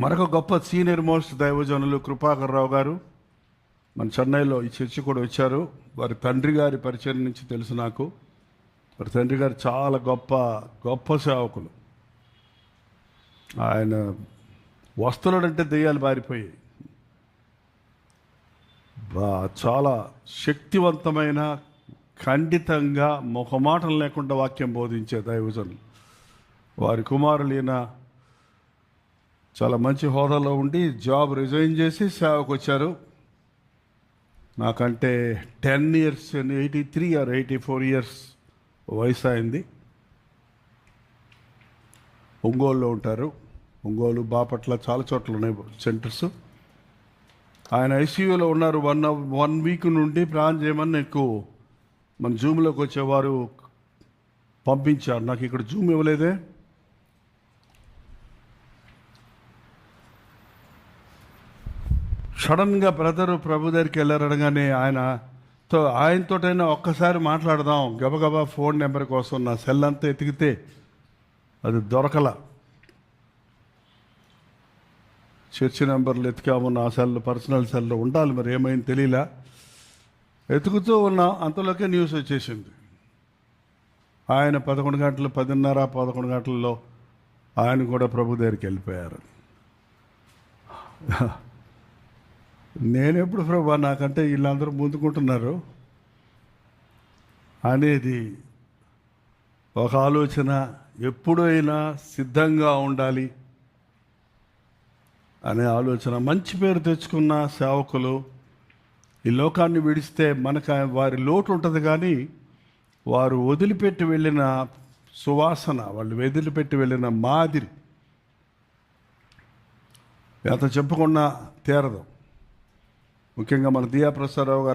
మరొక గొప్ప senior most దైవజనులు కృపాకర్ రావు గారు మన చెన్నైలో ఈ చర్చి కూడా వచ్చారు. వారి తండ్రి గారి పరిచయం నుంచి తెలుసు నాకు. వారి తండ్రి గారు చాలా గొప్ప సేవకులు. ఆయన వస్తువులంటే దెయ్యాలు పారిపోయాయి. చాలా శక్తివంతమైన, ఖండితంగా మొహమాటం లేకుండా వాక్యం బోధించే దైవజనులు. వారి కుమారులైన చాలా మంచి హోదాలో ఉండి జాబ్ రిజైన్ చేసి సేవకు వచ్చారు. నాకంటే 10 years 83 or 84 years వయసు అయింది. ఒంగోలులో ఉంటారు. ఒంగోలు, బాపట్ల చాలా చోట్ల ఉన్నాయి సెంటర్స్. ఆయన ఐసీయూలో ఉన్నారు. 1 week నుండి ప్రాణం చేయమని ఎక్కువ మన జూమ్లోకి వచ్చేవారు పంపించారు. నాకు ఇక్కడ జూమ్ ఇవ్వలేదే. సడన్గా బ్రదరు ప్రభు దగ్గరికి వెళ్ళారనగానే ఆయనతోటైనా ఒక్కసారి మాట్లాడదాం, గబగబా ఫోన్ నెంబర్ కోసం నా సెల్ అంతా ఎతికితే అది దొరకల. చర్చి నెంబర్లు ఎతికాము, నా సెల్ పర్సనల్ సెల్లో ఉండాలి, మరి ఏమైంది తెలియలా. ఎతుకుతూ ఉన్నా అంతలోకే న్యూస్ వచ్చేసింది. ఆయన 11 గంటలు, 10:30, 11 గంటల్లో ఆయన కూడా ప్రభు దగ్గరికి వెళ్ళిపోయారు. నేనెప్పుడు ప్రభు, నాకంటే వీళ్ళందరూ ముందుకుంటున్నారు అనేది ఒక ఆలోచన. ఎప్పుడైనా సిద్ధంగా ఉండాలి అనే ఆలోచన. మంచి పేరు తెచ్చుకున్న సేవకులు ఈ లోకాన్ని విడిస్తే మనకు వారి లోటు ఉంటుంది, కానీ వారు వదిలిపెట్టి వెళ్ళిన సువాసన, వాళ్ళు వదిలిపెట్టి వెళ్ళిన మాదిరి ఎంత చెప్పుకున్నా తీరదు. ముఖ్యంగా మన దియా ప్రసాదరావు గారు